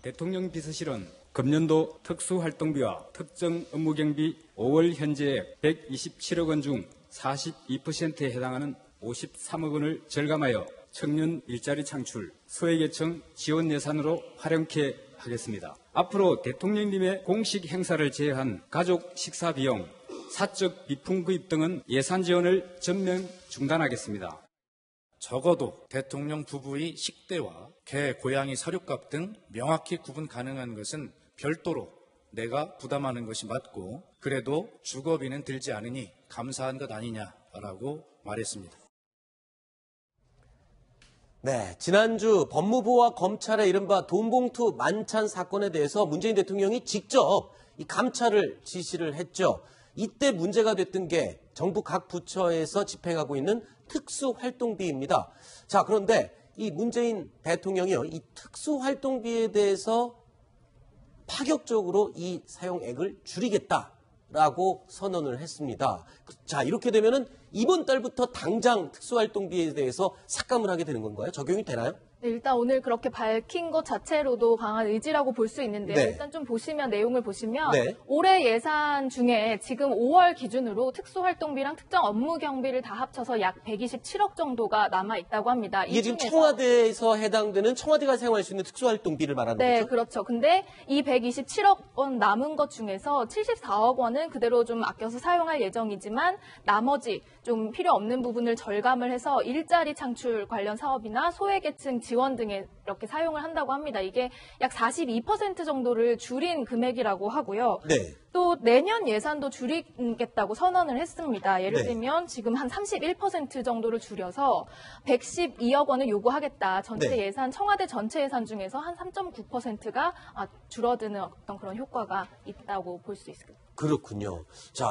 대통령 비서실은 금년도 특수활동비와 특정 업무경비 5월 현재 127억 원 중 42%에 해당하는 53억 원을 절감하여 청년 일자리 창출, 소외계층 지원 예산으로 활용케 하겠습니다. 앞으로 대통령님의 공식 행사를 제외한 가족 식사 비용, 사적 비품 구입 등은 예산 지원을 전면 중단하겠습니다. 적어도 대통령 부부의 식대와 개, 고양이 사료값 등 명확히 구분 가능한 것은 별도로 내가 부담하는 것이 맞고 그래도 주거비는 들지 않으니 감사한 것 아니냐라고 말했습니다. 네, 지난주 법무부와 검찰의 이른바 돈봉투 만찬 사건에 대해서 문재인 대통령이 직접 이 감찰을 지시를 했죠. 이때 문제가 됐던 게 정부 각 부처에서 집행하고 있는 특수활동비입니다. 자, 그런데 이 문재인 대통령이요, 이 특수활동비에 대해서 파격적으로 이 사용액을 줄이겠다라고 선언을 했습니다. 자, 이렇게 되면은 이번 달부터 당장 특수활동비에 대해서 삭감을 하게 되는 건가요? 적용이 되나요? 네, 일단 오늘 그렇게 밝힌 것 자체로도 강한 의지라고 볼 수 있는데요. 네. 일단 좀 보시면 내용을 보시면 네. 올해 예산 중에 지금 5월 기준으로 특수활동비랑 특정 업무 경비를 다 합쳐서 약 127억 정도가 남아 있다고 합니다. 이게 지금 청와대에서 해당되는 청와대가 사용할 수 있는 특수활동비를 말하는 네, 거죠? 그렇죠. 근데 이 127억 원 남은 것 중에서 74억 원은 그대로 좀 아껴서 사용할 예정이지만 나머지 좀 필요 없는 부분을 절감을 해서 일자리 창출 관련 사업이나 소외계층 지원 등에 이렇게 사용을 한다고 합니다. 이게 약 42% 정도를 줄인 금액이라고 하고요. 네. 또 내년 예산도 줄이겠다고 선언을 했습니다. 예를 네. 들면 지금 한 31% 정도를 줄여서 112억 원을 요구하겠다. 전체 네. 예산, 청와대 전체 예산 중에서 한 3.9%가 줄어드는 어떤 그런 효과가 있다고 볼 수 있습니다. 그렇군요. 자,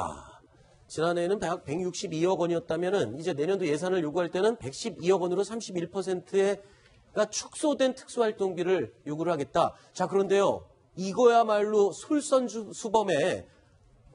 지난해에는 162억 원이었다면은 이제 내년도 예산을 요구할 때는 112억 원으로 31%가 축소된 특수활동비를 요구를 하겠다. 자, 그런데요. 이거야말로 솔선수범의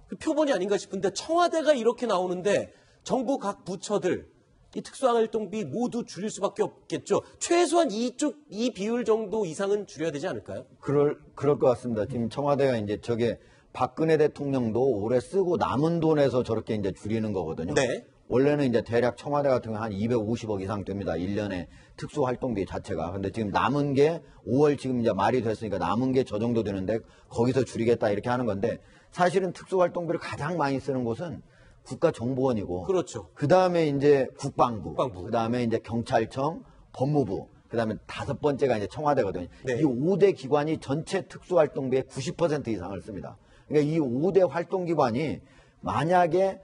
그 표본이 아닌가 싶은데 청와대가 이렇게 나오는데 정부 각 부처들 이 특수활동비 모두 줄일 수밖에 없겠죠. 최소한 이 비율 정도 이상은 줄여야 되지 않을까요? 그럴 것 같습니다. 지금 청와대가 이제 저게 박근혜 대통령도 올해 쓰고 남은 돈에서 저렇게 이제 줄이는 거거든요. 네. 원래는 이제 대략 청와대 같은 경우 한 250억 이상 됩니다. 1년에 특수활동비 자체가. 근데 지금 남은 게 5월 지금 이제 말이 됐으니까 남은 게 저 정도 되는데 거기서 줄이겠다 이렇게 하는 건데 사실은 특수활동비를 가장 많이 쓰는 곳은 국가정보원이고. 그렇죠. 그 다음에 이제 국방부. 국방부. 그 다음에 이제 경찰청, 법무부. 그 다음에 5번째가 이제 청와대거든요. 네. 이 5대 기관이 전체 특수활동비의 90% 이상을 씁니다. 그러니까 이 5대 활동기관이 만약에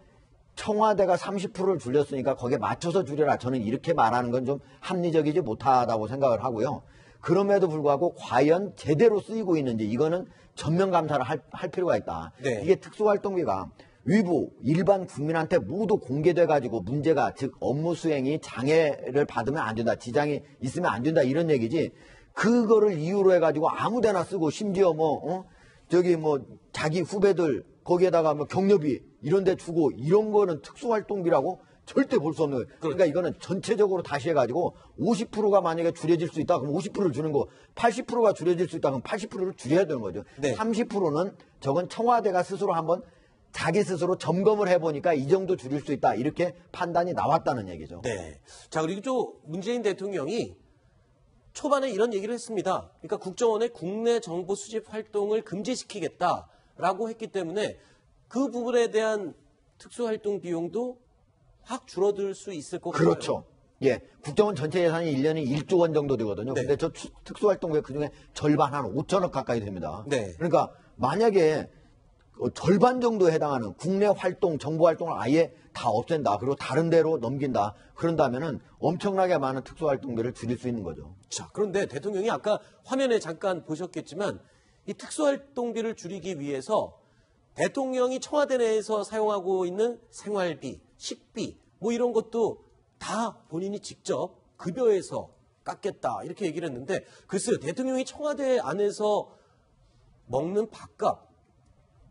청와대가 30%를 줄였으니까 거기에 맞춰서 줄여라. 저는 이렇게 말하는 건 좀 합리적이지 못하다고 생각을 하고요. 그럼에도 불구하고 과연 제대로 쓰이고 있는지 이거는 전면 감사를 할 필요가 있다. 네. 이게 특수활동비가 위부 일반 국민한테 모두 공개돼 가지고 문제가 즉 업무 수행이 장애를 받으면 안 된다. 지장이 있으면 안 된다. 이런 얘기지. 그거를 이유로 해가지고 아무데나 쓰고 심지어 자기 후배들 거기에다가 격려비 이런 데 주고 이런 거는 특수활동비라고 절대 볼 수 없는 거예요. 그러니까 이거는 전체적으로 다시 해가지고 50%가 만약에 줄여질 수 있다 그럼 50%를 주는 거 80%가 줄여질 수 있다 그럼 80%를 줄여야 되는 거죠. 네. 30%는 저건 청와대가 스스로 한번 자기 스스로 점검을 해보니까 이 정도 줄일 수 있다 이렇게 판단이 나왔다는 얘기죠. 네. 자, 그리고 또 문재인 대통령이 초반에 이런 얘기를 했습니다. 그러니까 국정원의 국내 정보 수집 활동을 금지시키겠다라고 했기 때문에 그 부분에 대한 특수활동 비용도 확 줄어들 수 있을 것 같아요. 그렇죠. 예, 국정원 전체 예산이 1년에 1조 원 정도 되거든요. 네. 근데 저 특수활동비 그중에 절반 한 5천억 가까이 됩니다. 네. 그러니까 만약에 절반 정도에 해당하는 국내 활동, 정보 활동을 아예 다 없앤다. 그리고 다른 데로 넘긴다. 그런다면은 엄청나게 많은 특수활동비를 줄일 수 있는 거죠. 자, 그런데 대통령이 아까 화면에 잠깐 보셨겠지만 이 특수활동비를 줄이기 위해서 대통령이 청와대 내에서 사용하고 있는 생활비, 식비 뭐 이런 것도 다 본인이 직접 급여에서 깎겠다 이렇게 얘기를 했는데 글쎄요. 대통령이 청와대 안에서 먹는 밥값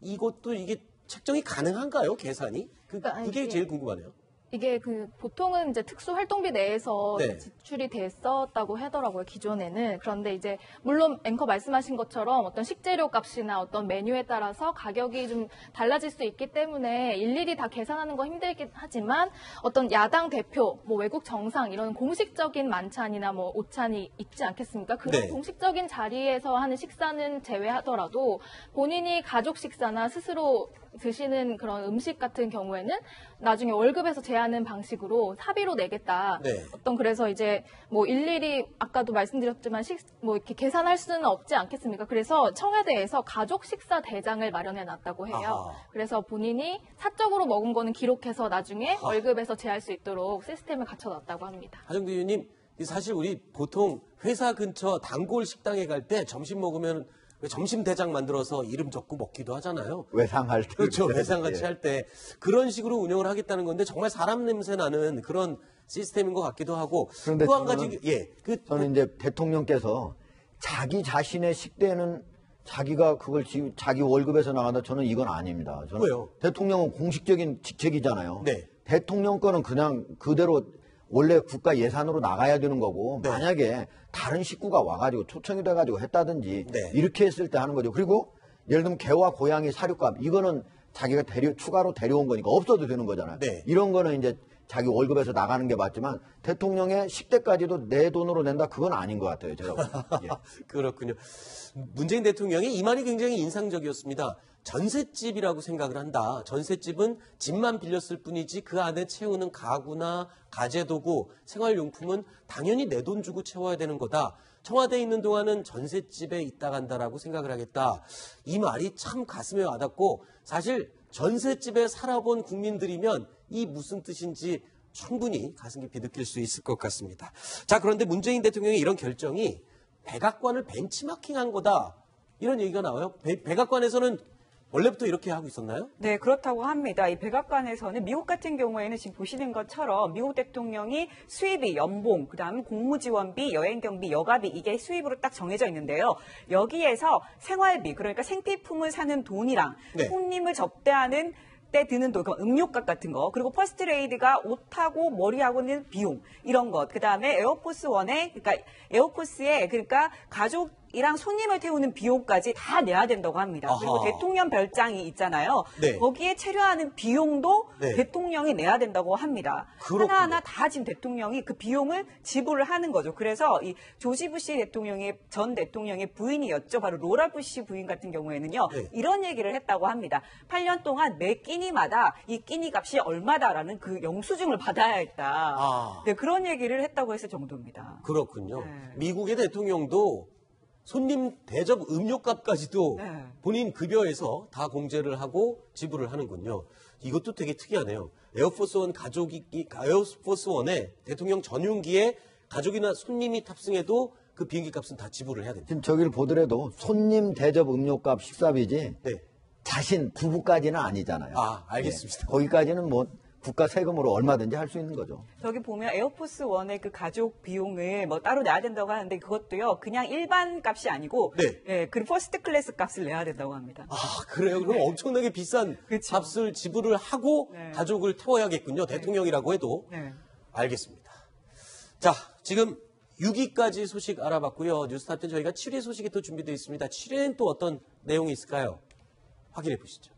이것도 이게 책정이 가능한가요? 계산이? 그게 제일 궁금하네요. 이게 보통은 이제 특수활동비 내에서 네. 지출이 됐었다고 하더라고요, 기존에는. 그런데 이제, 물론 앵커 말씀하신 것처럼 어떤 식재료 값이나 어떤 메뉴에 따라서 가격이 좀 달라질 수 있기 때문에 일일이 다 계산하는 거 힘들긴 하지만 어떤 야당 대표, 뭐 외국 정상 이런 공식적인 만찬이나 뭐 오찬이 있지 않겠습니까? 그런 네. 공식적인 자리에서 하는 식사는 제외하더라도 본인이 가족 식사나 스스로 드시는 그런 음식 같은 경우에는 나중에 월급에서 제하는 방식으로 사비로 내겠다. 네. 그래서 이제 뭐 일일이 아까도 말씀드렸지만 뭐 이렇게 계산할 수는 없지 않겠습니까? 그래서 청와대에서 가족 식사 대장을 마련해 놨다고 해요. 아하. 그래서 본인이 사적으로 먹은 거는 기록해서 나중에 월급에서 제할 수 있도록 시스템을 갖춰 놨다고 합니다. 하정도 의원님, 사실 우리 보통 회사 근처 단골 식당에 갈 때 점심 먹으면 점심 대장 만들어서 이름 적고 먹기도 하잖아요. 외상할 때. 그렇죠. 외상 같이 예. 할 때 그런 식으로 운영을 하겠다는 건데 정말 사람 냄새 나는 그런 시스템인 것 같기도 하고 그런데 또 한 저는- 가지 저는 이제 대통령께서 자기 자신의 식대는 자기가 그걸 자기 월급에서 나간다. 저는 이건 아닙니다. 저는 왜요? 대통령은 공식적인 직책이잖아요. 네. 대통령 거는 그냥 그대로 원래 국가 예산으로 나가야 되는 거고 네. 만약에 다른 식구가 와가지고 초청이 돼가지고 했다든지 네. 이렇게 했을 때 하는 거죠. 그리고 예를 들면 개와 고양이 사료값 이거는 자기가 추가로 데려온 거니까 없어도 되는 거잖아요. 네. 이런 거는 이제 자기 월급에서 나가는 게 맞지만 대통령의 식대까지도 내 돈으로 낸다 그건 아닌 것 같아요. 제가 보기엔. 예. 그렇군요. 문재인 대통령의 이 말이 굉장히 인상적이었습니다. 전셋집이라고 생각을 한다. 전셋집은 집만 빌렸을 뿐이지 그 안에 채우는 가구나 가재도구, 생활용품은 당연히 내 돈 주고 채워야 되는 거다. 청와대에 있는 동안은 전셋집에 있다 간다라고 생각을 하겠다. 이 말이 참 가슴에 와닿고 사실 전셋집에 살아본 국민들이면 이 무슨 뜻인지 충분히 가슴 깊이 느낄 수 있을 것 같습니다. 자, 그런데 문재인 대통령의 이런 결정이 백악관을 벤치마킹한 거다. 이런 얘기가 나와요. 백악관에서는 원래부터 이렇게 하고 있었나요? 네, 그렇다고 합니다. 이 백악관에서는 미국 같은 경우에는 지금 보시는 것처럼 미국 대통령이 수입이 연봉, 그다음 공무지원비, 여행경비, 여가비 이게 수입으로 딱 정해져 있는데요. 여기에서 생활비, 그러니까 생필품을 사는 돈이랑 네. 손님을 접대하는 때 드는 돈, 음료값 같은 거, 그리고 퍼스트레이드가 옷하고 머리하고는 비용 이런 것, 그 다음에 에어포스원에 그러니까 에어포스에 그러니까 가족이랑 손님을 태우는 비용까지 다 내야 된다고 합니다. 아하. 그리고 대통령 별장이 있잖아요. 네. 거기에 체류하는 비용도 네. 대통령이 내야 된다고 합니다. 그렇군요. 하나하나 다 지금 대통령이 그 비용을 지불을 하는 거죠. 그래서 이 조지 부시 전 대통령의 부인이었죠. 바로 로라 부시 부인 같은 경우에는요. 네. 이런 얘기를 했다고 합니다. 8년 동안 매 끼니마다 이 끼니 값이 얼마다라는 그 영수증을 받아야 했다. 아. 네, 그런 얘기를 했다고 했을 정도입니다. 그렇군요. 네. 미국의 대통령도 손님 대접 음료값까지도 네. 본인 급여에서 다 공제를 하고 지불을 하는군요. 이것도 되게 특이하네요. 에어포스원에 대통령 전용기에 가족이나 손님이 탑승해도 그 비행기 값은 다 지불을 해야 됩니다. 지금 저기를 보더라도 손님 대접 음료값 식사비지 네. 자신 부부까지는 아니잖아요. 아, 알겠습니다. 예. 거기까지는 뭐 국가 세금으로 얼마든지 할 수 있는 거죠. 저기 보면 에어포스원의 그 가족 비용을 뭐 따로 내야 된다고 하는데 그것도요 그냥 일반 값이 아니고 네. 예, 그리고 퍼스트 클래스 값을 내야 된다고 합니다. 아, 그래요? 그럼 엄청나게 비싼 그쵸. 값을 지불을 하고 네. 가족을 태워야겠군요. 대통령이라고 해도. 네. 알겠습니다. 자, 지금 6위까지 소식 알아봤고요. 뉴스타트는 저희가 7위 소식이 또 준비되어 있습니다. 7위엔 또 어떤 내용이 있을까요? 확인해 보시죠.